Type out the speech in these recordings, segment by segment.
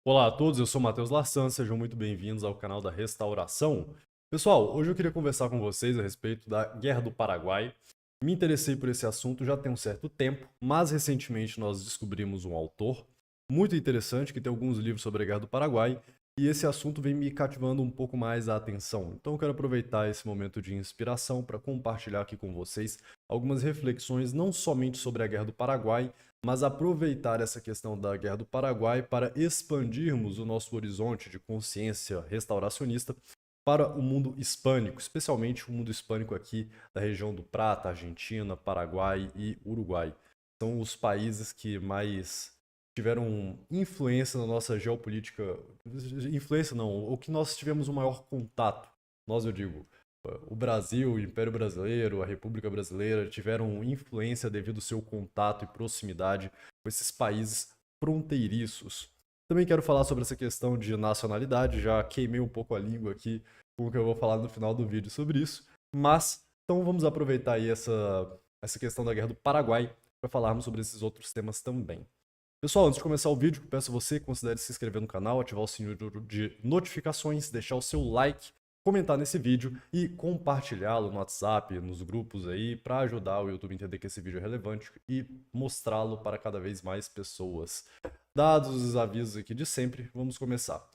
Olá a todos, eu sou Matheus Lassan, sejam muito bem-vindos ao canal da Restauração. Pessoal, hoje eu queria conversar com vocês a respeito da Guerra do Paraguai. Me interessei por esse assunto já tem um certo tempo, mas recentemente nós descobrimos um autor muito interessante que tem alguns livros sobre a Guerra do Paraguai e esse assunto vem me cativando um pouco mais a atenção. Então eu quero aproveitar esse momento de inspiração para compartilhar aqui com vocês algumas reflexões não somente sobre a Guerra do Paraguai, mas aproveitar essa questão da Guerra do Paraguai para expandirmos o nosso horizonte de consciência restauracionista para o mundo hispânico, especialmente o mundo hispânico aqui da região do Prata, Argentina, Paraguai e Uruguai. São os países que mais tiveram influência na nossa geopolítica, influência não, o que nós tivemos o maior contato, nós eu digo, o Brasil, o Império Brasileiro, a República Brasileira tiveram influência devido ao seu contato e proximidade com esses países fronteiriços. Também quero falar sobre essa questão de nacionalidade, já queimei um pouco a língua aqui com o que eu vou falar no final do vídeo sobre isso, mas então vamos aproveitar aí essa questão da Guerra do Paraguai para falarmos sobre esses outros temas também. Pessoal, antes de começar o vídeo, peço a você que considere se inscrever no canal, ativar o sininho de notificações, deixar o seu like, comentar nesse vídeo e compartilhá-lo no WhatsApp, nos grupos aí, para ajudar o YouTube a entender que esse vídeo é relevante e mostrá-lo para cada vez mais pessoas. Dados os avisos aqui de sempre, vamos começar.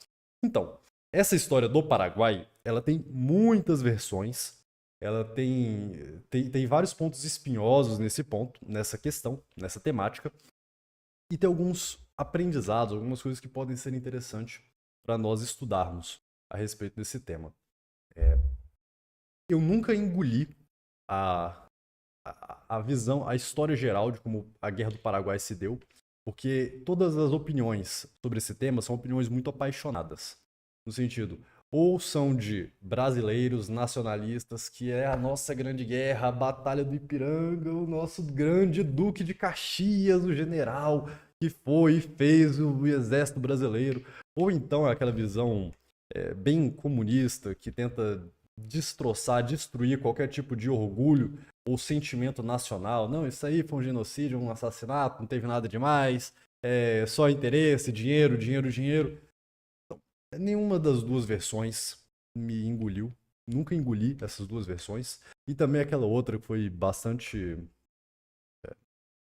Então, essa história do Paraguai, ela tem muitas versões, ela tem vários pontos espinhosos nesse ponto, nessa questão, nessa temática, e tem alguns aprendizados, algumas coisas que podem ser interessantes para nós estudarmos a respeito desse tema. Eu nunca engoli a, a visão, a história geral de como a Guerra do Paraguai se deu, porque todas as opiniões sobre esse tema são opiniões muito apaixonadas. No sentido, ou são de brasileiros nacionalistas, que é a nossa grande guerra, a Batalha do Ipiranga, o nosso grande Duque de Caxias, o general que foi e fez o exército brasileiro, ou então é aquela visão bem comunista que tenta destroçar, destruir qualquer tipo de orgulho ou sentimento nacional. Não, isso aí foi um genocídio, um assassinato, não teve nada demais, é só interesse, dinheiro, dinheiro, dinheiro. Nenhuma das duas versões me engoliu. Nunca engoli essas duas versões. E também aquela outra que foi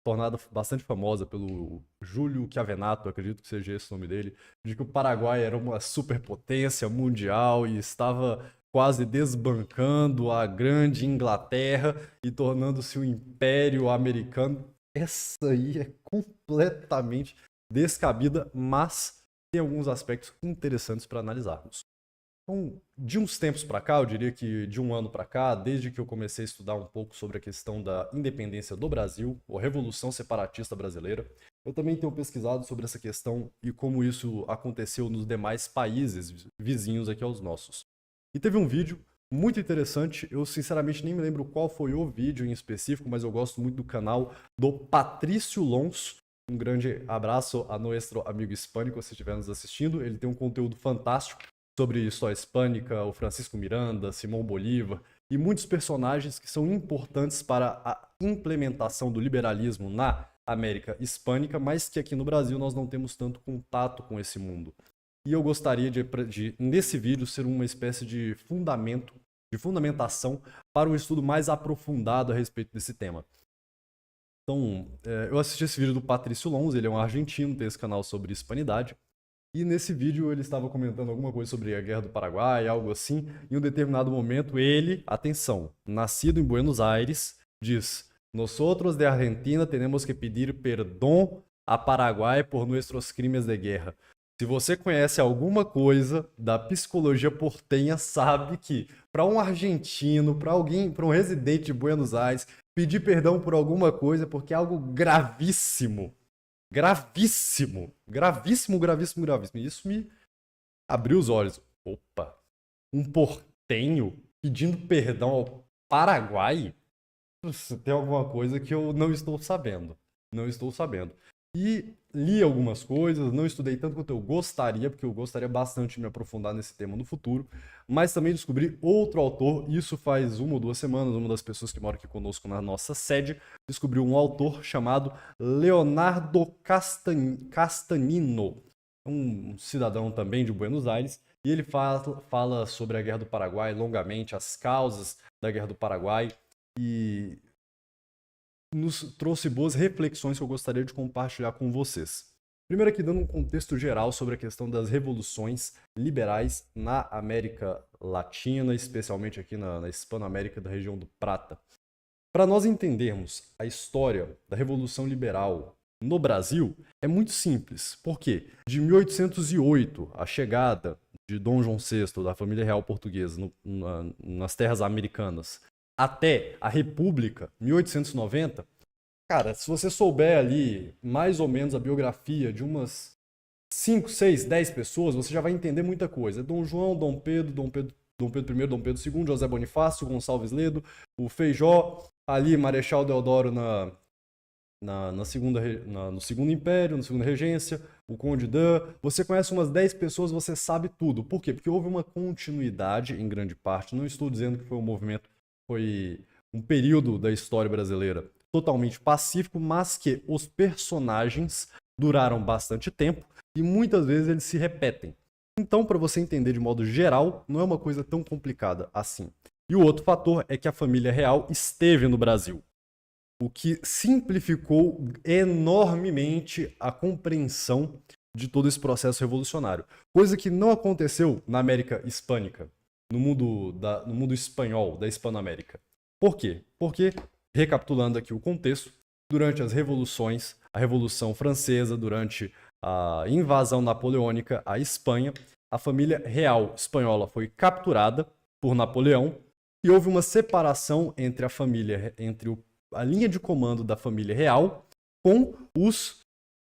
tornada bastante famosa pelo Júlio Chiavenato, acredito que seja esse o nome dele, de que o Paraguai era uma superpotência mundial e estava quase desbancando a grande Inglaterra e tornando-se um império americano. Essa aí é completamente descabida, mas tem alguns aspectos interessantes para analisarmos. Então, de uns tempos para cá, eu diria que de um ano para cá, desde que eu comecei a estudar um pouco sobre a questão da independência do Brasil, ou Revolução Separatista Brasileira, eu também tenho pesquisado sobre essa questão e como isso aconteceu nos demais países vizinhos aqui aos nossos. E teve um vídeo muito interessante, eu sinceramente nem me lembro qual foi o vídeo em específico, mas eu gosto muito do canal do Patrício Lons. Um grande abraço a nosso amigo hispânico, se estiver nos assistindo. Ele tem um conteúdo fantástico sobre história hispânica, o Francisco Miranda, Simão Bolívar e muitos personagens que são importantes para a implementação do liberalismo na América Hispânica, mas que aqui no Brasil nós não temos tanto contato com esse mundo. E eu gostaria nesse vídeo, ser uma espécie de fundamento, de fundamentação para um estudo mais aprofundado a respeito desse tema. Então, eu assisti esse vídeo do Patrício Lons, ele é um argentino, tem esse canal sobre hispanidade. E nesse vídeo ele estava comentando alguma coisa sobre a Guerra do Paraguai, algo assim. Em um determinado momento ele, atenção, nascido em Buenos Aires, diz: "Nosotros de Argentina tenemos que pedir perdão a Paraguai por nossos crimes de guerra." Se você conhece alguma coisa da psicologia portenha, sabe que para um argentino, para alguém, para um residente de Buenos Aires, pedir perdão por alguma coisa porque é algo gravíssimo. Gravíssimo. Gravíssimo, gravíssimo, gravíssimo. E isso me abriu os olhos. Opa, um portenho pedindo perdão ao Paraguai? Tem alguma coisa que eu não estou sabendo. Não estou sabendo. E li algumas coisas, não estudei tanto quanto eu gostaria, porque eu gostaria bastante de me aprofundar nesse tema no futuro, mas também descobri outro autor, isso faz 1 ou 2 semanas, uma das pessoas que mora aqui conosco na nossa sede, descobriu um autor chamado Leonardo Castanino. um cidadão também de Buenos Aires, e ele fala sobre a Guerra do Paraguai longamente, as causas da Guerra do Paraguai, e nos trouxe boas reflexões que eu gostaria de compartilhar com vocês. Primeiro aqui dando um contexto geral sobre a questão das revoluções liberais na América Latina, especialmente aqui na Hispanoamérica da região do Prata. Para nós entendermos a história da Revolução Liberal no Brasil, é muito simples. Por quê? De 1808, a chegada de Dom João VI, da família real portuguesa, nas terras americanas, até a República, 1890, cara, se você souber ali mais ou menos a biografia de umas 5, 6, 10 pessoas, você já vai entender muita coisa. Dom João, Dom Pedro I, Dom Pedro II, José Bonifácio, Gonçalves Ledo, o Feijó, ali Marechal Deodoro no Segundo Império, na Segunda Regência, o Conde Dan. Você conhece umas 10 pessoas, você sabe tudo. Por quê? Porque houve uma continuidade em grande parte. Não estou dizendo que foi um movimento, foi um período da história brasileira totalmente pacífico, mas que os personagens duraram bastante tempo e muitas vezes eles se repetem. Então, para você entender de modo geral, não é uma coisa tão complicada assim. E o outro fator é que a família real esteve no Brasil, o que simplificou enormemente a compreensão de todo esse processo revolucionário. Coisa que não aconteceu na América Hispânica, no mundo espanhol, da Hispanoamérica. Por quê? Porque, recapitulando aqui o contexto, durante as revoluções, a Revolução Francesa, durante a invasão napoleônica à Espanha, a família real espanhola foi capturada por Napoleão e houve uma separação entre a linha de comando da família real com os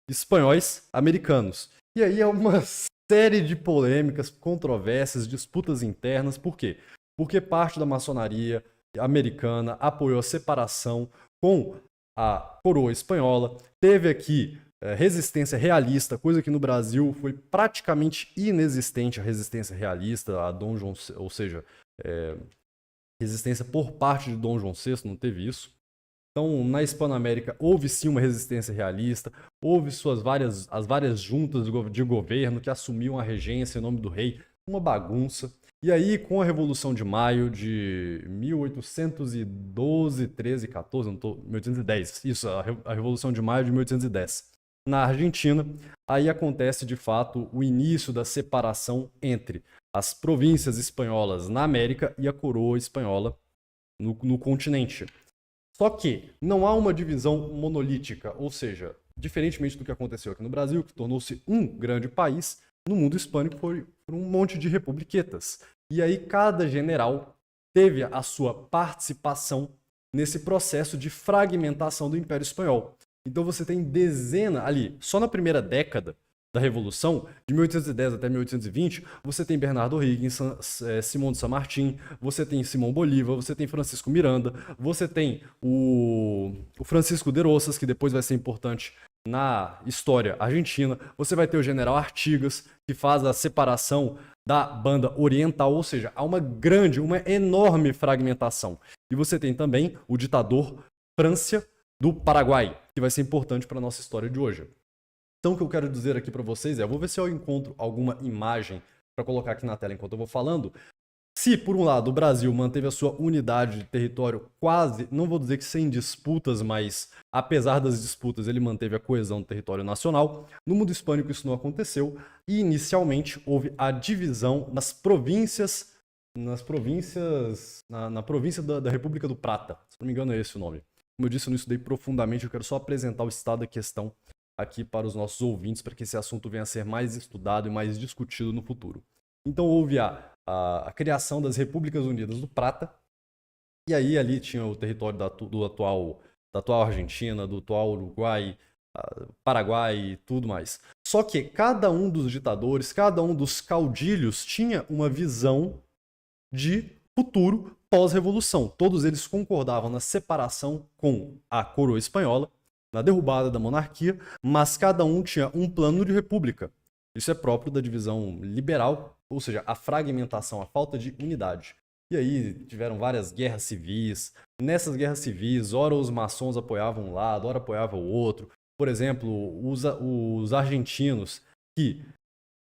espanhóis americanos. E aí é uma série de polêmicas, controvérsias, disputas internas. Por quê? Porque parte da maçonaria americana apoiou a separação com a coroa espanhola. Teve aqui resistência realista, coisa que no Brasil foi praticamente inexistente, a resistência realista a Dom João, ou seja, resistência por parte de Dom João VI, não teve isso. Então, na Hispanoamérica, houve sim uma resistência realista, houve as várias juntas de governo que assumiam a regência em nome do rei, uma bagunça. E aí, com a Revolução de Maio de 1812, 13, 14, 1810, isso, a Revolução de Maio de 1810, na Argentina, aí acontece de fato o início da separação entre as províncias espanholas na América e a coroa espanhola no continente. Só que não há uma divisão monolítica, ou seja, diferentemente do que aconteceu aqui no Brasil, que tornou-se um grande país, no mundo hispânico foi um monte de republiquetas. E aí cada general teve a sua participação nesse processo de fragmentação do Império Espanhol. Então você tem dezenas ali, só na primeira década da Revolução, de 1810 até 1820, você tem Bernardo O'Higgins, Simão de San Martín, você tem Simão Bolívar, você tem Francisco Miranda, você tem o Francisco de Rosas, que depois vai ser importante na história argentina, você vai ter o general Artigas, que faz a separação da banda oriental, ou seja, há uma enorme fragmentação. E você tem também o ditador Francia do Paraguai, que vai ser importante para a nossa história de hoje. Então, o que eu quero dizer aqui para vocês eu vou ver se eu encontro alguma imagem para colocar aqui na tela enquanto eu vou falando. Se, por um lado, o Brasil manteve a sua unidade de território quase, não vou dizer que sem disputas, mas apesar das disputas, ele manteve a coesão do território nacional. No mundo hispânico isso não aconteceu e, inicialmente, houve a divisão nas províncias, na província da República do Prata. Se não me engano é esse o nome. Como eu disse, eu não estudei profundamente, eu quero só apresentar o estado da questão aqui para os nossos ouvintes, para que esse assunto venha a ser mais estudado e mais discutido no futuro. Então houve a criação das Repúblicas Unidas do Prata, e aí ali tinha o território da atual Argentina, do atual Uruguai, Paraguai e tudo mais. Só que cada um dos ditadores, cada um dos caudilhos tinha uma visão de futuro pós-revolução. Todos eles concordavam na separação com a coroa espanhola, na derrubada da monarquia, mas cada um tinha um plano de república. Isso é próprio da divisão liberal, ou seja, a fragmentação, a falta de unidade. E aí tiveram várias guerras civis. Nessas guerras civis, ora os maçons apoiavam um lado, ora apoiavam o outro. Por exemplo, os argentinos, que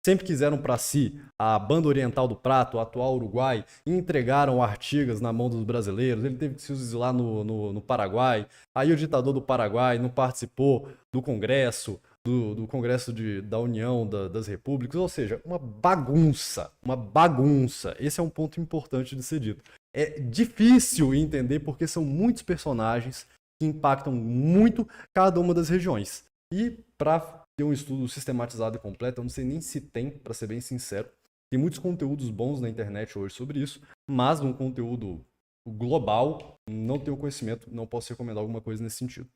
sempre quiseram para si a banda oriental do Prato, o atual Uruguai, e entregaram Artigas na mão dos brasileiros. Ele teve que se exilar no Paraguai. Aí o ditador do Paraguai não participou do Congresso, do Congresso da União das Repúblicas, ou seja, uma bagunça, uma bagunça. Esse é um ponto importante de ser dito. É difícil entender porque são muitos personagens que impactam muito cada uma das regiões. E para ter um estudo sistematizado e completo, eu não sei nem se tem, para ser bem sincero. Tem muitos conteúdos bons na internet hoje sobre isso, mas um conteúdo global, não tenho conhecimento, não posso recomendar alguma coisa nesse sentido.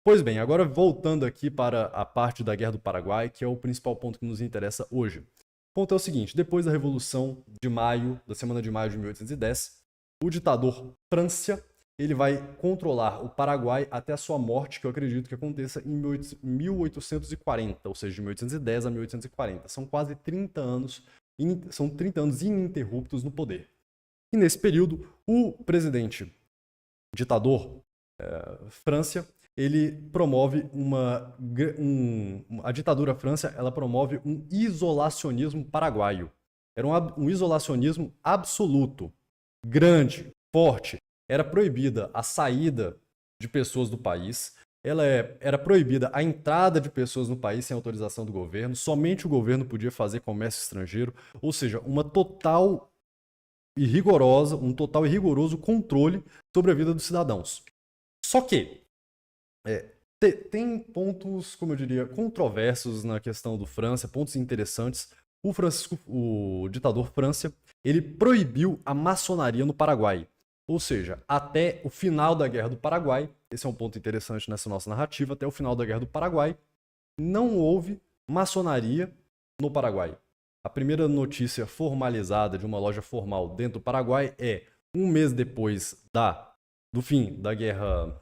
Pois bem, agora voltando aqui para a parte da Guerra do Paraguai, que é o principal ponto que nos interessa hoje. O ponto é o seguinte: depois da Revolução de Maio, da Semana de Maio de 1810, o ditador Francia, ele vai controlar o Paraguai até a sua morte, que eu acredito que aconteça em 1840, ou seja, de 1810 a 1840. São quase 30 anos, são 30 anos ininterruptos no poder. E nesse período, o presidente ditador Francia, ele promove a ditadura Francia, ela promove um isolacionismo paraguaio. Era um isolacionismo absoluto, grande, forte. Era proibida a saída de pessoas do país, era proibida a entrada de pessoas no país sem autorização do governo, somente o governo podia fazer comércio estrangeiro, ou seja, um total e rigoroso controle sobre a vida dos cidadãos. Só que tem pontos, como eu diria, controversos na questão do França, pontos interessantes. O ditador Francia, ele proibiu a maçonaria no Paraguai. Ou seja, até o final da Guerra do Paraguai, esse é um ponto interessante nessa nossa narrativa, até o final da Guerra do Paraguai, não houve maçonaria no Paraguai. A primeira notícia formalizada de uma loja formal dentro do Paraguai é um mês depois do fim da Guerra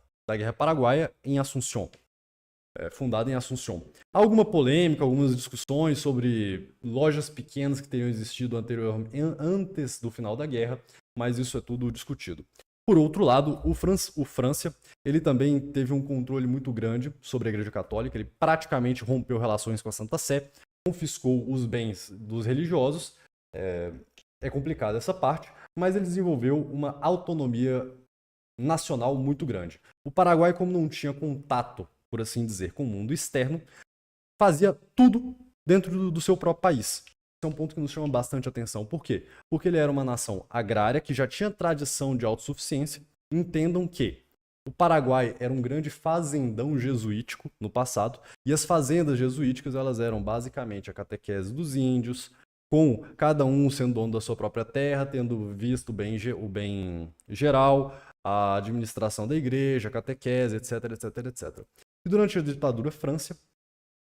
Paraguaia, em Assunção, fundada em Assunção. Há alguma polêmica, algumas discussões sobre lojas pequenas que teriam existido antes do final da guerra, mas isso é tudo discutido. Por outro lado, o Francia, ele também teve um controle muito grande sobre a Igreja Católica, ele praticamente rompeu relações com a Santa Sé, confiscou os bens dos religiosos, é complicada essa parte, mas ele desenvolveu uma autonomia nacional muito grande. O Paraguai, como não tinha contato, por assim dizer, com o mundo externo, fazia tudo dentro do seu próprio país. Esse é um ponto que nos chama bastante atenção. Por quê? Porque ele era uma nação agrária que já tinha tradição de autossuficiência. Entendam que o Paraguai era um grande fazendão jesuítico no passado, e as fazendas jesuíticas elas eram basicamente a catequese dos índios, com cada um sendo dono da sua própria terra, tendo visto o bem geral, a administração da igreja, a catequese, etc, etc, etc. E durante a ditadura Francia,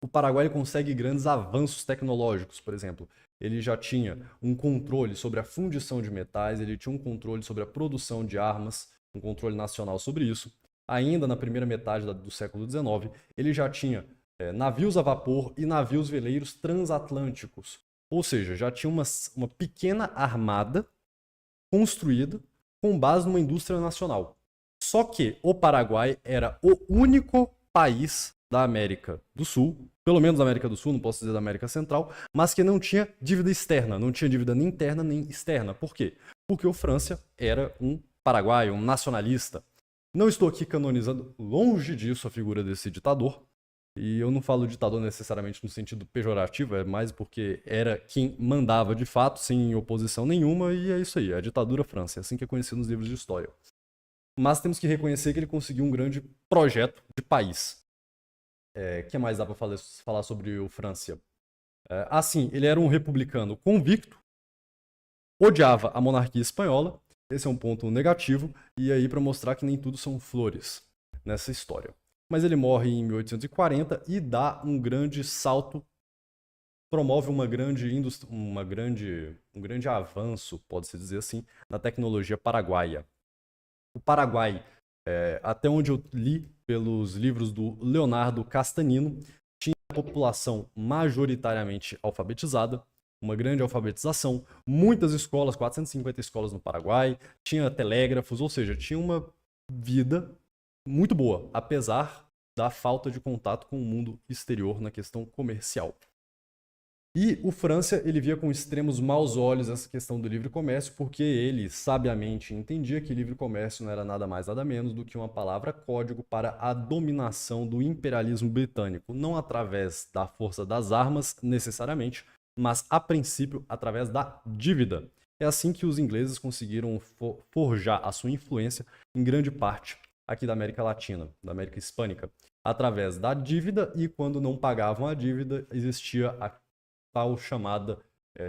o Paraguai consegue grandes avanços tecnológicos, por exemplo. Ele já tinha um controle sobre a fundição de metais, ele tinha um controle sobre a produção de armas, um controle nacional sobre isso. Ainda na primeira metade do século XIX, ele já tinha navios a vapor e navios veleiros transatlânticos. Ou seja, já tinha uma pequena armada construída com base numa indústria nacional. Só que o Paraguai era o único país da América do Sul, pelo menos da América do Sul, não posso dizer da América Central, mas que não tinha dívida externa, não tinha dívida nem interna nem externa. Por quê? Porque o Francia era um paraguaio, um nacionalista. Não estou aqui canonizando, longe disso, a figura desse ditador, e eu não falo ditador necessariamente no sentido pejorativo, é mais porque era quem mandava de fato, sem oposição nenhuma, e é isso aí, a ditadura França, é assim que é conhecido nos livros de história. Mas temos que reconhecer que ele conseguiu um grande projeto de país. O que mais dá para falar sobre o Francia? Assim, ele era um republicano convicto, odiava a monarquia espanhola, esse é um ponto negativo, e aí para mostrar que nem tudo são flores nessa história. Mas ele morre em 1840 e dá um grande salto, promove um grande avanço, pode-se dizer assim, na tecnologia paraguaia. O Paraguai, até onde eu li pelos livros do Leonardo Castanino, tinha a população majoritariamente alfabetizada, uma grande alfabetização, muitas escolas, 450 escolas no Paraguai, tinha telégrafos, ou seja, tinha uma vida muito boa, apesar da falta de contato com o mundo exterior na questão comercial. E o França, ele via com extremos maus olhos essa questão do livre comércio, porque ele sabiamente entendia que livre comércio não era nada mais nada menos do que uma palavra código para a dominação do imperialismo britânico, não através da força das armas necessariamente, mas a princípio através da dívida. É assim que os ingleses conseguiram forjar a sua influência em grande parte aqui da América Latina, da América Hispânica, através da dívida, e quando não pagavam a dívida, existia a tal chamada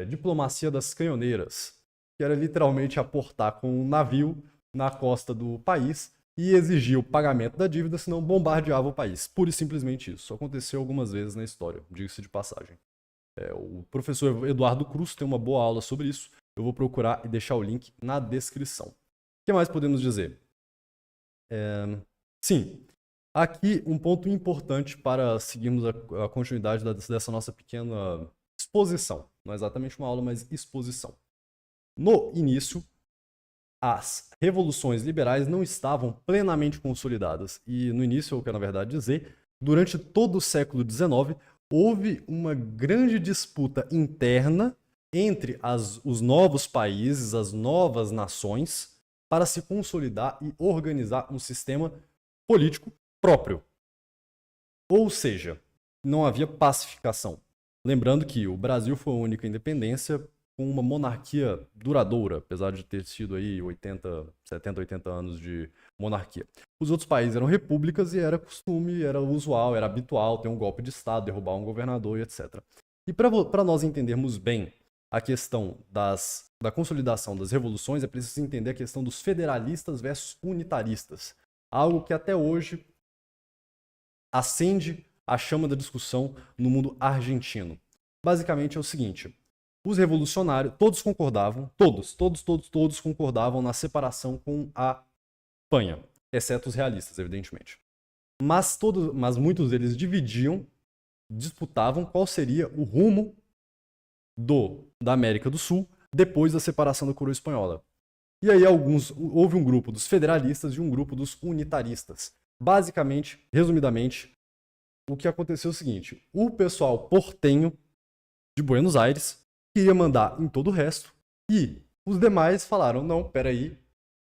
diplomacia das canhoneiras, que era literalmente aportar com um navio na costa do país e exigir o pagamento da dívida, senão bombardeava o país. Pura e simplesmente isso. Isso aconteceu algumas vezes na história, diga-se de passagem. O professor Eduardo Cruz tem uma boa aula sobre isso. Eu vou procurar e deixar o link na descrição. O que mais podemos dizer? Sim, aqui um ponto importante para seguirmos a continuidade dessa nossa pequena exposição. Não é exatamente uma aula, mas exposição. No início, as revoluções liberais não estavam plenamente consolidadas. E no início, eu quero na verdade dizer, durante todo o século XIX, houve uma grande disputa interna entre os novos países, as novas nações, para se consolidar e organizar um sistema político próprio. Ou seja, não havia pacificação. Lembrando que o Brasil foi a única independência com uma monarquia duradoura, apesar de ter sido aí 70, 80 anos de monarquia. Os outros países eram repúblicas e era costume, era usual, era habitual ter um golpe de Estado, derrubar um governador e etc. E para nós entendermos bem a questão da consolidação das revoluções, é preciso entender a questão dos federalistas versus unitaristas. Algo que até hoje acende a chama da discussão no mundo argentino. Basicamente é o seguinte: os revolucionários, todos concordavam, todos concordavam na separação com a Espanha, exceto os realistas, evidentemente. Mas muitos deles disputavam qual seria o rumo da América do Sul depois da separação da coroa espanhola. E aí houve um grupo dos federalistas e um grupo dos unitaristas. Basicamente, resumidamente, o que aconteceu é o seguinte: o pessoal portenho de Buenos Aires queria mandar em todo o resto, e os demais falaram: não, peraí,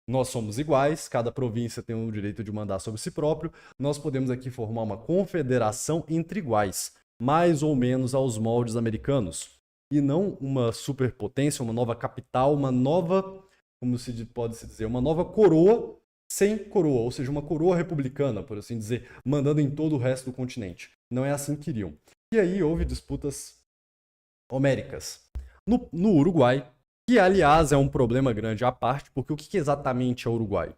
nós somos iguais, cada província tem o direito de mandar sobre si próprio, nós podemos aqui formar uma confederação entre iguais, mais ou menos aos moldes americanos, e não uma superpotência, uma nova capital, uma nova, como se pode se dizer, uma nova coroa sem coroa, ou seja, uma coroa republicana, por assim dizer, mandando em todo o resto do continente. Não é assim que queriam. E aí houve disputas homéricas. No Uruguai, que aliás é um problema grande à parte, porque o que exatamente é o Uruguai?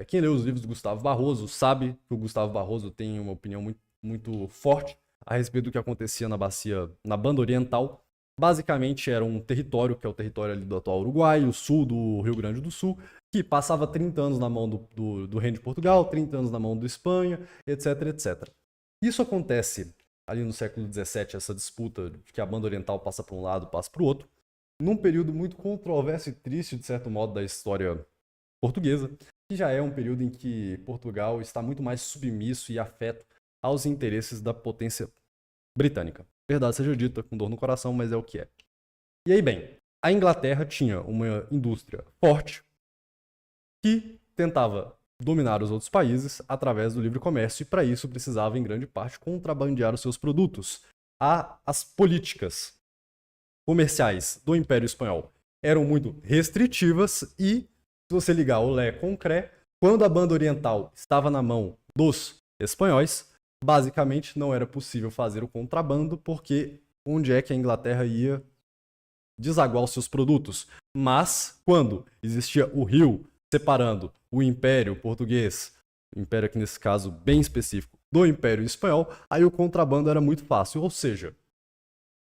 Quem lê os livros do Gustavo Barroso sabe que o Gustavo Barroso tem uma opinião muito, muito forte a respeito do que acontecia na bacia, na banda oriental. Basicamente era um território, que é o território ali do atual Uruguai, o sul do Rio Grande do Sul, que passava 30 anos na mão do Reino de Portugal, 30 anos na mão da Espanha, etc, etc. Isso acontece ali no século XVII, essa disputa de que a banda oriental passa para um lado, passa para o outro, num período muito controverso e triste, de certo modo, da história portuguesa, que já é um período em que Portugal está muito mais submisso e afeto aos interesses da potência britânica. Verdade seja dita, com dor no coração, mas é o que é. E aí, bem, a Inglaterra tinha uma indústria forte que tentava dominar os outros países através do livre comércio, e para isso precisava, em grande parte, contrabandear os seus produtos. As políticas comerciais do Império Espanhol eram muito restritivas, e, se você ligar o Lé com o Cré, quando a banda oriental estava na mão dos espanhóis, basicamente não era possível fazer o contrabando, porque onde é que a Inglaterra ia desaguar os seus produtos? Mas, quando existia o rio separando o Império Português, o Império aqui nesse caso bem específico, do Império Espanhol, aí o contrabando era muito fácil. Ou seja,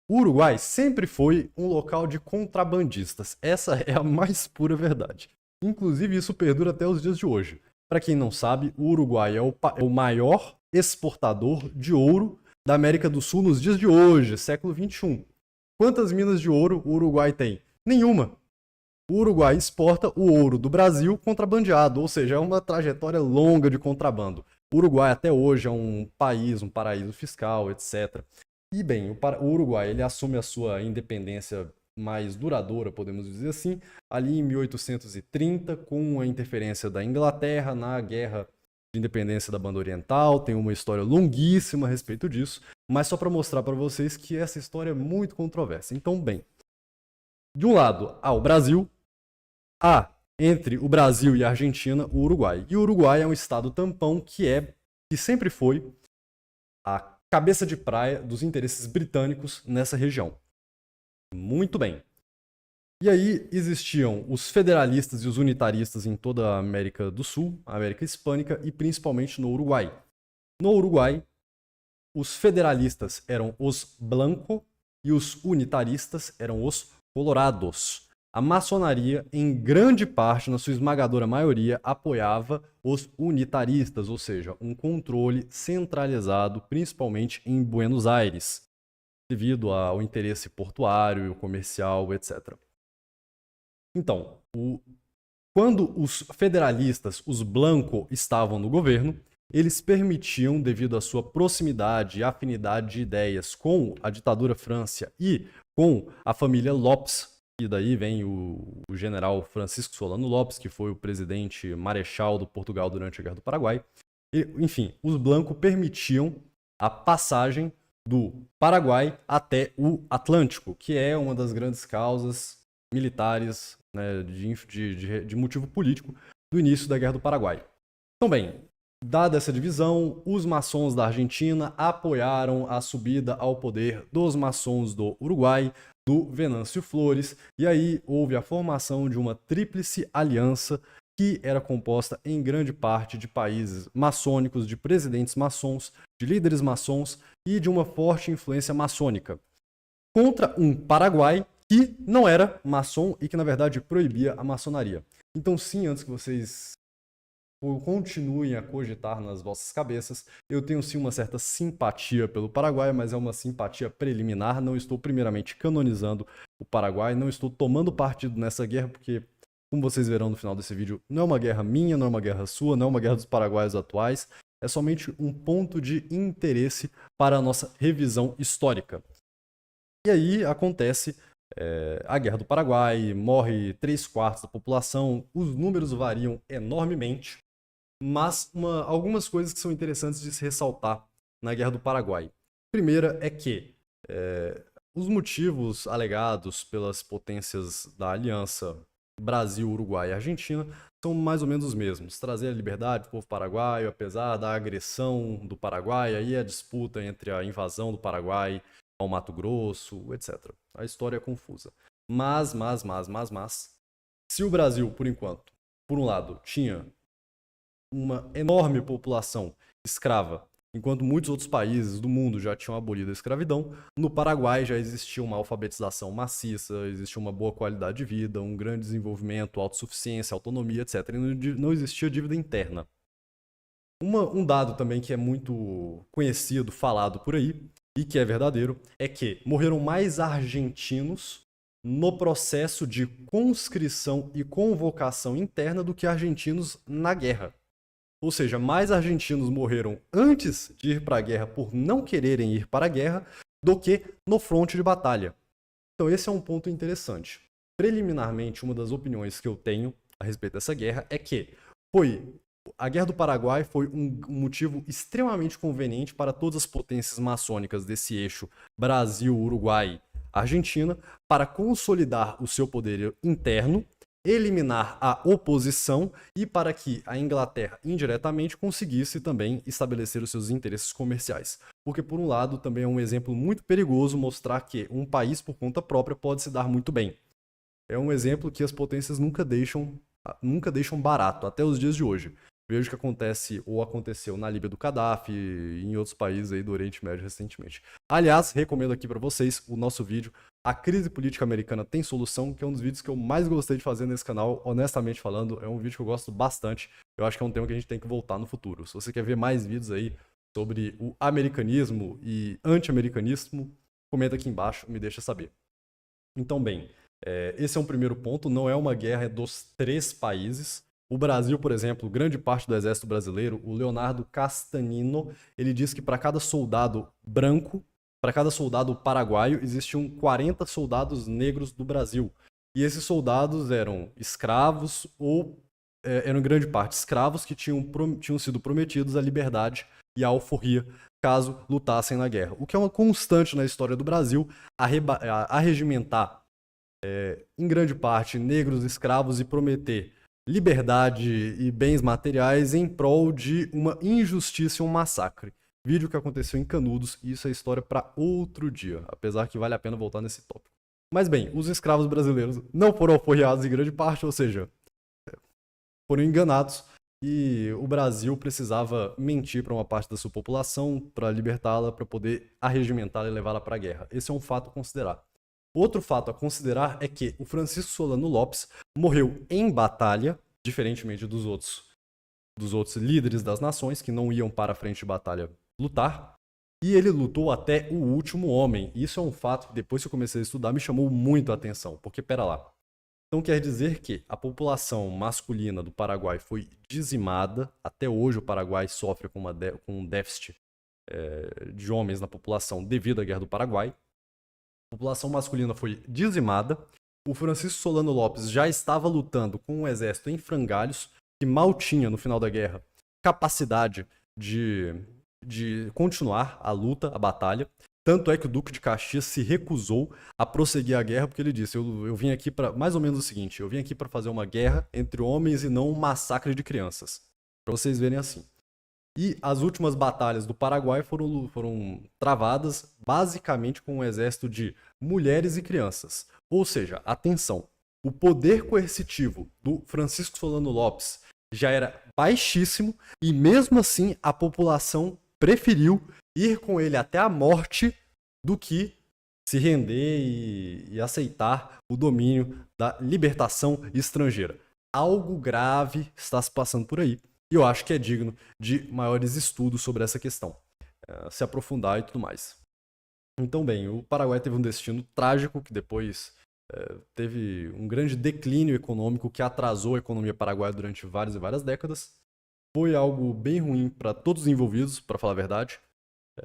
o Uruguai sempre foi um local de contrabandistas. Essa é a mais pura verdade. Inclusive, isso perdura até os dias de hoje. Para quem não sabe, o Uruguai é o maior exportador de ouro da América do Sul nos dias de hoje, século XXI. Quantas minas de ouro o Uruguai tem? Nenhuma. O Uruguai exporta o ouro do Brasil contrabandeado, ou seja, é uma trajetória longa de contrabando. O Uruguai até hoje é um país, um paraíso fiscal, etc. E bem, o Uruguai ele assume a sua independência mais duradoura, podemos dizer assim, ali em 1830, com a interferência da Inglaterra na Guerra de Independência da Banda Oriental. Tem uma história longuíssima a respeito disso, mas só para mostrar para vocês que essa história é muito controversa. Então, bem, de um lado há o Brasil, há entre o Brasil e a Argentina o Uruguai. E o Uruguai é um estado tampão que sempre foi a cabeça de praia dos interesses britânicos nessa região. Muito bem. E aí existiam os federalistas e os unitaristas em toda a América do Sul, a América Hispânica e principalmente no Uruguai. No Uruguai, os federalistas eram os blancos e os unitaristas eram os colorados. A maçonaria, em grande parte, na sua esmagadora maioria, apoiava os unitaristas, ou seja, um controle centralizado, principalmente em Buenos Aires, devido ao interesse portuário, comercial, etc. Então, quando os federalistas, os blancos, estavam no governo, eles permitiam, devido à sua proximidade e afinidade de ideias com a ditadura França e com a família Lopes, e daí vem o general Francisco Solano Lopes, que foi o presidente marechal do Portugal durante a Guerra do Paraguai. Enfim, os blancos permitiam a passagem do Paraguai até o Atlântico, que é uma das grandes causas militares, né, de motivo político do início da Guerra do Paraguai. Então, bem, dada essa divisão, os maçons da Argentina apoiaram a subida ao poder dos maçons do Uruguai, do Venâncio Flores, e aí houve a formação de uma tríplice aliança que era composta em grande parte de países maçônicos, de presidentes maçons, de líderes maçons e de uma forte influência maçônica, contra um Paraguai que não era maçom e que, na verdade, proibia a maçonaria. Então, sim, antes que vocês continuem a cogitar nas vossas cabeças, eu tenho sim uma certa simpatia pelo Paraguai, mas é uma simpatia preliminar. Não estou primeiramente canonizando o Paraguai, não estou tomando partido nessa guerra, porque, como vocês verão no final desse vídeo, não é uma guerra minha, não é uma guerra sua, não é uma guerra dos paraguaios atuais, é somente um ponto de interesse para a nossa revisão histórica. E aí acontece a Guerra do Paraguai, morre 3/4 da população, os números variam enormemente, mas algumas coisas que são interessantes de se ressaltar na Guerra do Paraguai. Primeira é que os motivos alegados pelas potências da aliança Brasil, Uruguai e Argentina são mais ou menos os mesmos. Trazer a liberdade do povo paraguaio, apesar da agressão do Paraguai, aí a disputa entre a invasão do Paraguai ao Mato Grosso, etc. A história é confusa. Mas, se o Brasil, por enquanto, por um lado, tinha uma enorme população escrava, enquanto muitos outros países do mundo já tinham abolido a escravidão, no Paraguai já existia uma alfabetização maciça, existia uma boa qualidade de vida, um grande desenvolvimento, autossuficiência, autonomia, etc. E não existia dívida interna. Um dado também que é muito conhecido, falado por aí, e que é verdadeiro, é que morreram mais argentinos no processo de conscrição e convocação interna do que argentinos na guerra. Ou seja, mais argentinos morreram antes de ir para a guerra por não quererem ir para a guerra do que no fronte de batalha. Então esse é um ponto interessante. Preliminarmente, uma das opiniões que eu tenho a respeito dessa guerra é que a Guerra do Paraguai foi um motivo extremamente conveniente para todas as potências maçônicas desse eixo Brasil, Uruguai, Argentina, para consolidar o seu poder interno, eliminar a oposição e para que a Inglaterra indiretamente conseguisse também estabelecer os seus interesses comerciais. Porque, por um lado, também é um exemplo muito perigoso mostrar que um país por conta própria pode se dar muito bem. É um exemplo que as potências nunca deixam barato, até os dias de hoje. Vejo que acontece ou aconteceu na Líbia do Gaddafi e em outros países aí do Oriente Médio recentemente. Aliás, recomendo aqui para vocês o nosso vídeo A Crise Política Americana Tem Solução, que é um dos vídeos que eu mais gostei de fazer nesse canal, honestamente falando. É um vídeo que eu gosto bastante. Eu acho que é um tema que a gente tem que voltar no futuro. Se você quer ver mais vídeos aí sobre o americanismo e anti-americanismo, comenta aqui embaixo, me deixa saber. Então, bem, esse é um primeiro ponto, não é uma guerra dos 3 países. O Brasil, por exemplo, grande parte do exército brasileiro, o Leonardo Castanino, ele diz que para cada soldado branco para cada soldado paraguaio existiam 40 soldados negros do Brasil. E esses soldados eram escravos ou eram em grande parte escravos que tinham sido prometidos a liberdade e a alforria caso lutassem na guerra. O que é uma constante na história do Brasil, arregimentar em grande parte negros escravos e prometer liberdade e bens materiais em prol de uma injustiça e um massacre. Vídeo que aconteceu em Canudos, e isso é história para outro dia, apesar que vale a pena voltar nesse tópico. Mas bem, os escravos brasileiros não foram alforriados em grande parte, ou seja, foram enganados, e o Brasil precisava mentir para uma parte da sua população para libertá-la, para poder arregimentá-la e levá-la para a guerra. Esse é um fato a considerar. Outro fato a considerar é que o Francisco Solano Lopes morreu em batalha, diferentemente dos outros líderes das nações que não iam para a frente de batalha lutar, e ele lutou até o último homem. Isso é um fato que depois que eu comecei a estudar me chamou muito a atenção, porque pera lá. Então quer dizer que a população masculina do Paraguai foi dizimada. Até hoje o Paraguai sofre com um déficit de homens na população devido à Guerra do Paraguai. A população masculina foi dizimada. O Francisco Solano Lopes já estava lutando com um exército em frangalhos, que mal tinha, no final da guerra, capacidade de continuar a luta, a batalha. Tanto é que o Duque de Caxias se recusou a prosseguir a guerra, porque ele disse, eu vim aqui para, mais ou menos o seguinte, eu vim aqui para fazer uma guerra entre homens e não um massacre de crianças. Para vocês verem assim. E as últimas batalhas do Paraguai foram travadas basicamente com um exército de mulheres e crianças. Ou seja, atenção, o poder coercitivo do Francisco Solano Lopes já era baixíssimo e mesmo assim a população preferiu ir com ele até a morte do que se render e aceitar o domínio da libertação estrangeira. Algo grave está se passando por aí. E eu acho que é digno de maiores estudos sobre essa questão, se aprofundar e tudo mais. Então, bem, o Paraguai teve um destino trágico, que depois teve um grande declínio econômico que atrasou a economia paraguaia durante várias e várias décadas. Foi algo bem ruim para todos os envolvidos, para falar a verdade.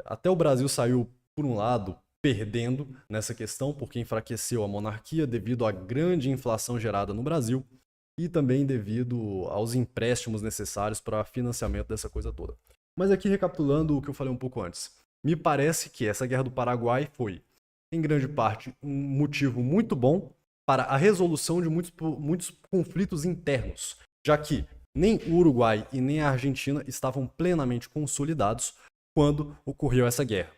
Até o Brasil saiu, por um lado, perdendo nessa questão, porque enfraqueceu a monarquia devido à grande inflação gerada no Brasil, e também devido aos empréstimos necessários para financiamento dessa coisa toda. Mas aqui recapitulando o que eu falei um pouco antes, me parece que essa Guerra do Paraguai foi, em grande parte, um motivo muito bom para a resolução de muitos conflitos internos, já que nem o Uruguai e nem a Argentina estavam plenamente consolidados quando ocorreu essa guerra,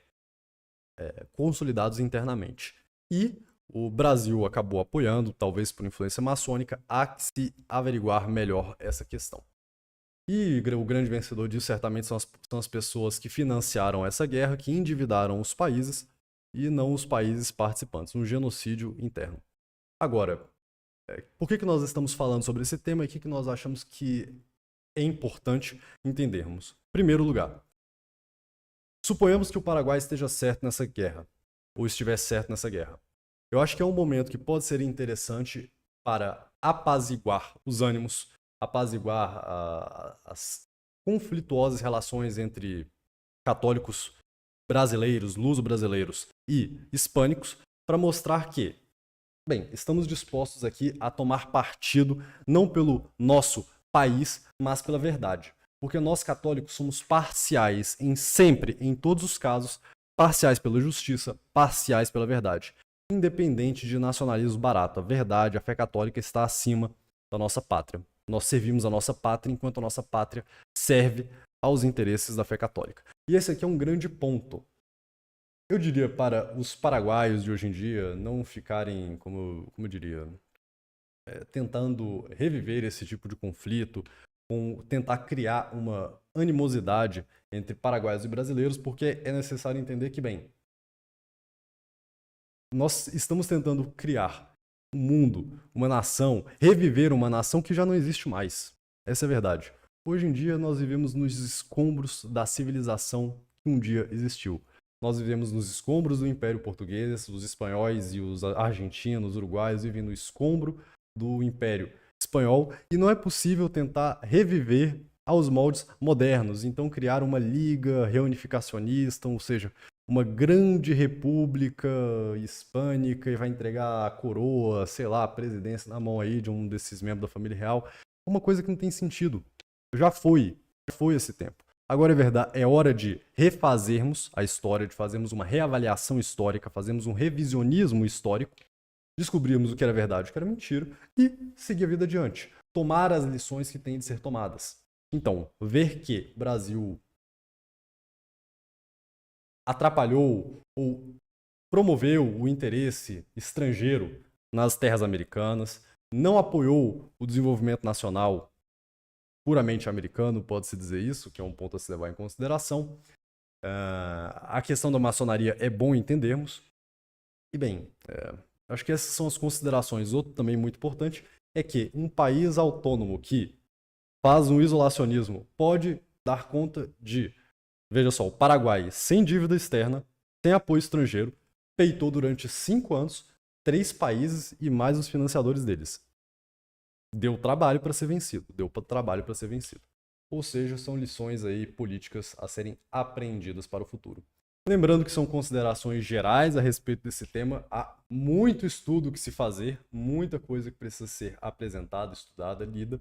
consolidados internamente. E o Brasil acabou apoiando, talvez por influência maçônica, a se averiguar melhor essa questão. E o grande vencedor disso certamente são as pessoas que financiaram essa guerra, que endividaram os países e não os países participantes, um genocídio interno. Agora, por que nós estamos falando sobre esse tema e o que nós achamos que é importante entendermos? Em primeiro lugar, suponhamos que o Paraguai esteja certo nessa guerra, ou estivesse certo nessa guerra. Eu acho que é um momento que pode ser interessante para apaziguar os ânimos, apaziguar as conflituosas relações entre católicos brasileiros, luso-brasileiros e hispânicos, para mostrar que, bem, estamos dispostos aqui a tomar partido não pelo nosso país, mas pela verdade. Porque nós católicos somos parciais em todos os casos, parciais pela justiça, parciais pela verdade. Independente de nacionalismo barato, a verdade, a fé católica está acima da nossa pátria. Nós servimos a nossa pátria enquanto a nossa pátria serve aos interesses da fé católica. E esse aqui é um grande ponto. Eu diria para os paraguaios de hoje em dia não ficarem, como eu diria, tentando reviver esse tipo de conflito, tentar criar uma animosidade entre paraguaios e brasileiros, porque é necessário entender que, bem, nós estamos tentando criar um mundo, uma nação, reviver uma nação que já não existe mais. Essa é a verdade. Hoje em dia nós vivemos nos escombros da civilização que um dia existiu. Nós vivemos nos escombros do Império Português, os espanhóis e os argentinos, os uruguaios vivem no escombro do Império Espanhol e não é possível tentar reviver aos moldes modernos. Então criar uma liga reunificacionista, ou seja, uma grande república hispânica e vai entregar a coroa, sei lá, a presidência na mão aí de um desses membros da família real. Uma coisa que não tem sentido. Já foi esse tempo. Agora é verdade, é hora de refazermos a história, de fazermos uma reavaliação histórica, fazermos um revisionismo histórico, descobrirmos o que era verdade e o que era mentira e seguir a vida adiante. Tomar as lições que têm de ser tomadas. Então, ver que o Brasil atrapalhou ou promoveu o interesse estrangeiro nas terras americanas, não apoiou o desenvolvimento nacional puramente americano, pode-se dizer isso, que é um ponto a se levar em consideração. A questão da maçonaria é bom entendermos. E bem, acho que essas são as considerações. Outro também muito importante é que um país autônomo que faz um isolacionismo pode dar conta de, veja só, o Paraguai sem dívida externa, sem apoio estrangeiro, peitou durante 5 anos 3 países e mais os financiadores deles. Deu trabalho para ser vencido, Ou seja, são lições aí políticas a serem aprendidas para o futuro. Lembrando que são considerações gerais a respeito desse tema, há muito estudo que se fazer, muita coisa que precisa ser apresentada, estudada, lida.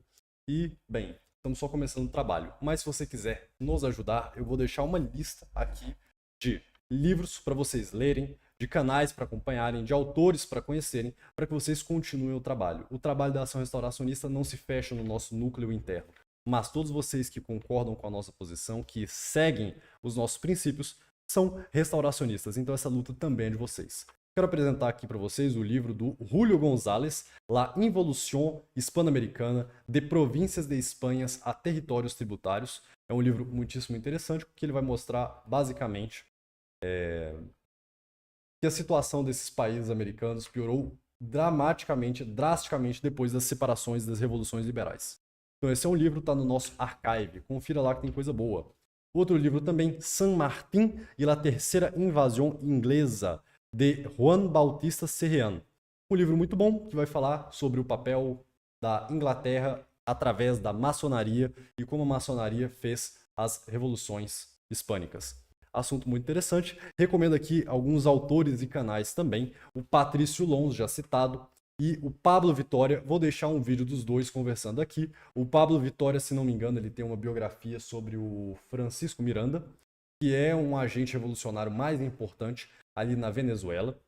E, bem, estamos só começando o trabalho. Mas se você quiser nos ajudar, eu vou deixar uma lista aqui de livros para vocês lerem, de canais para acompanharem, de autores para conhecerem, para que vocês continuem o trabalho. O trabalho da ação restauracionista não se fecha no nosso núcleo interno, mas todos vocês que concordam com a nossa posição, que seguem os nossos princípios, são restauracionistas. Então essa luta também é de vocês. Quero apresentar aqui para vocês o livro do Julio González, La Involución Hispano-Americana, de Províncias de Espanhas a Territórios Tributários. É um livro muitíssimo interessante, porque ele vai mostrar basicamente que a situação desses países americanos piorou drasticamente depois das separações das revoluções liberais. Então esse é um livro, está no nosso archive, confira lá que tem coisa boa. Outro livro também, San Martín y la Tercera Invasión Inglesa, de Juan Bautista Serrano. Um livro muito bom que vai falar sobre o papel da Inglaterra através da maçonaria e como a maçonaria fez as revoluções hispânicas. Assunto muito interessante. Recomendo aqui alguns autores e canais também. O Patrício Lons, já citado, e o Pablo Vitória. Vou deixar um vídeo dos dois conversando aqui. O Pablo Vitória, se não me engano, ele tem uma biografia sobre o Francisco Miranda, que é um agente revolucionário mais importante ali na Venezuela.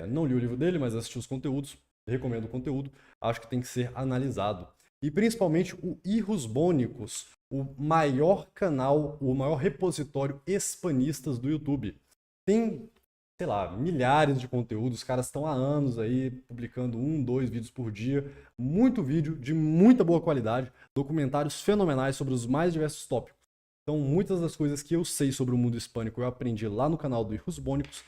Não li o livro dele, mas assisti os conteúdos. Recomendo o conteúdo. Acho que tem que ser analisado. E principalmente o Hijos Bônicos, o maior canal, o maior repositório hispanistas do YouTube. Tem, sei lá, milhares de conteúdos, os caras estão há anos aí publicando 1, 2 vídeos por dia, muito vídeo de muita boa qualidade, documentários fenomenais sobre os mais diversos tópicos. Então, muitas das coisas que eu sei sobre o mundo hispânico eu aprendi lá no canal do Hijos Bônicos.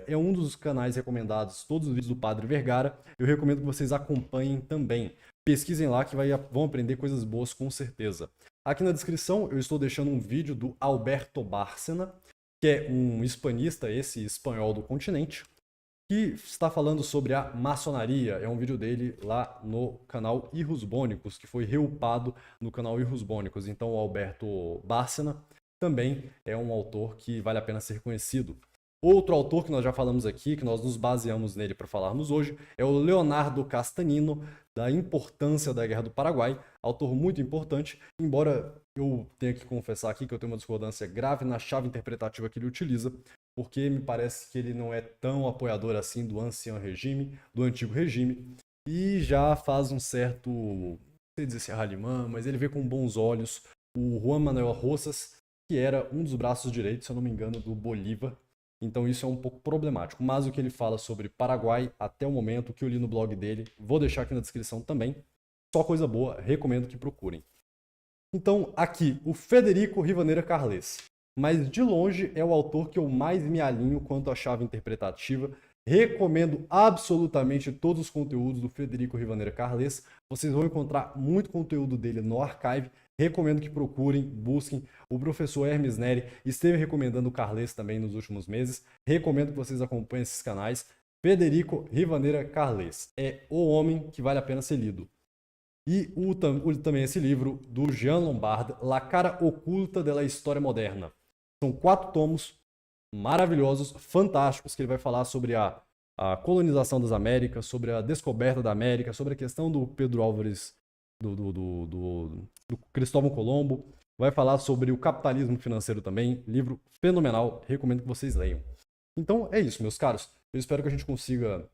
É um dos canais recomendados, todos os vídeos do Padre Vergara. Eu recomendo que vocês acompanhem também. Pesquisem lá que vão aprender coisas boas com certeza. Aqui na descrição eu estou deixando um vídeo do Alberto Bárcena, que é um hispanista, esse espanhol do continente, que está falando sobre a maçonaria. É um vídeo dele lá no canal Hijos Bônicos, que foi reupado no canal Hijos Bônicos. Então o Alberto Bárcena também é um autor que vale a pena ser conhecido. Outro autor que nós já falamos aqui, que nós nos baseamos nele para falarmos hoje, é o Leonardo Castanino, da importância da Guerra do Paraguai, autor muito importante, embora eu tenha que confessar aqui que eu tenho uma discordância grave na chave interpretativa que ele utiliza, porque me parece que ele não é tão apoiador assim do ancião regime, do antigo regime, e já faz um certo, não sei dizer se é Halimã, mas ele vê com bons olhos o Juan Manuel Rosas, que era um dos braços direitos, se eu não me engano, do Bolívar. Então isso é um pouco problemático, mas o que ele fala sobre Paraguai até o momento, o que eu li no blog dele, vou deixar aqui na descrição também. Só coisa boa, recomendo que procurem. Então aqui, o Federico Rivadeneira Carles. Mas de longe é o autor que eu mais me alinho quanto à chave interpretativa. Recomendo absolutamente todos os conteúdos do Federico Rivadeneira Carles. Vocês vão encontrar muito conteúdo dele no archive. Recomendo que procurem, busquem. O professor Hermes Neri esteve recomendando o Carles também nos últimos meses. Recomendo que vocês acompanhem esses canais. Federico Rivadeneira Carles é o homem que vale a pena ser lido. E também esse livro do Jean Lombard, La Cara Oculta da História Moderna. São 4 tomos, maravilhosos, fantásticos, que ele vai falar sobre a colonização das Américas, sobre a descoberta da América, sobre a questão do Pedro Álvares, do Cristóvão Colombo. Vai falar sobre o capitalismo financeiro também. Livro fenomenal, recomendo que vocês leiam. Então é isso, meus caros. Eu espero que a gente consiga,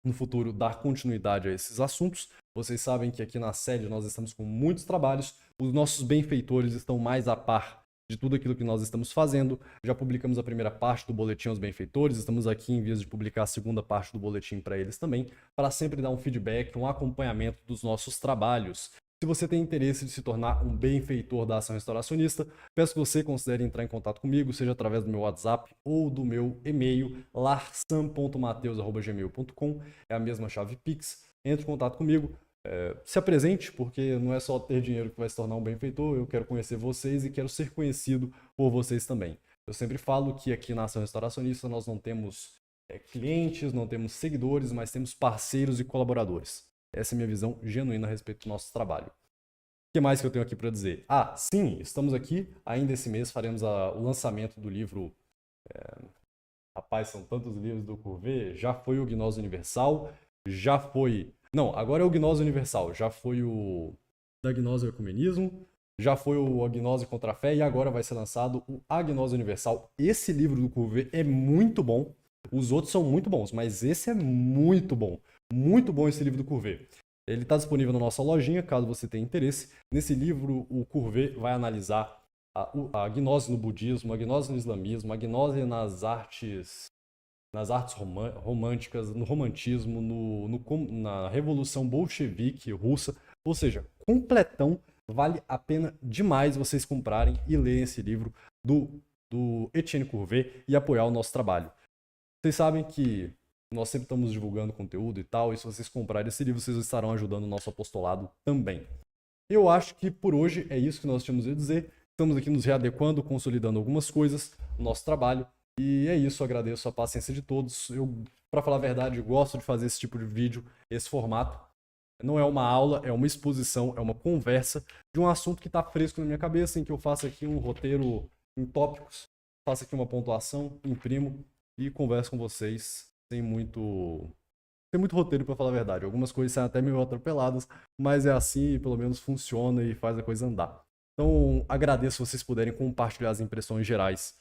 no futuro, dar continuidade a esses assuntos. Vocês sabem que aqui na sede nós estamos com muitos trabalhos. Os nossos benfeitores estão mais a par de tudo aquilo que nós estamos fazendo. Já publicamos a primeira parte do boletim aos benfeitores. Estamos aqui em vias de publicar a segunda parte do boletim para eles também, para sempre dar um feedback, um acompanhamento dos nossos trabalhos. Se você tem interesse de se tornar um benfeitor da Ação Restauracionista, peço que você considere entrar em contato comigo, seja através do meu WhatsApp ou do meu e-mail, larsan.mateus@gmail.com, é a mesma chave Pix. Entre em contato comigo, se apresente, porque não é só ter dinheiro que vai se tornar um benfeitor, eu quero conhecer vocês e quero ser conhecido por vocês também. Eu sempre falo que aqui na Ação Restauracionista nós não temos clientes, não temos seguidores, mas temos parceiros e colaboradores. Essa é a minha visão genuína a respeito do nosso trabalho. O que mais que eu tenho aqui para dizer? Sim, estamos aqui. Ainda esse mês faremos o lançamento do livro. Rapaz, são tantos livros do Courbet. Já foi o Gnose Universal. Já foi. Não, agora é o Gnose Universal. Já foi o da Gnose ao Ecumenismo. Já foi o A Gnose contra a Fé. E agora vai ser lançado o A Gnose Universal. Esse livro do Courbet é muito bom. Os outros são muito bons, mas esse é muito bom. Muito bom esse livro do Courbet. Ele está disponível na nossa lojinha, caso você tenha interesse. Nesse livro, o Courbet vai analisar a gnose no budismo, a gnose no islamismo, a gnose nas artes românticas, no romantismo, na Revolução Bolchevique russa. Ou seja, completão. Vale a pena demais vocês comprarem e lerem esse livro do Etienne Courbet e apoiar o nosso trabalho. Vocês sabem que nós sempre estamos divulgando conteúdo e tal, e se vocês comprarem esse livro, vocês estarão ajudando o nosso apostolado também. Eu acho que por hoje é isso que nós tínhamos a dizer. Estamos aqui nos readequando, consolidando algumas coisas, no nosso trabalho, e é isso. Eu agradeço a paciência de todos. Eu, para falar a verdade, gosto de fazer esse tipo de vídeo, esse formato. Não é uma aula, é uma exposição, é uma conversa de um assunto que está fresco na minha cabeça, em que eu faço aqui um roteiro em tópicos, faço aqui uma pontuação, imprimo e converso com vocês sem muito roteiro, para falar a verdade. Algumas coisas saem até meio atropeladas, mas é assim e pelo menos funciona e faz a coisa andar. Então, agradeço se vocês puderem compartilhar as impressões gerais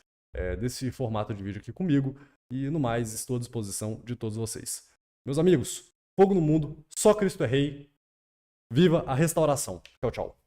desse formato de vídeo aqui comigo. E no mais, estou à disposição de todos vocês. Meus amigos, fogo no mundo, só Cristo é Rei. Viva a restauração. Tchau, tchau.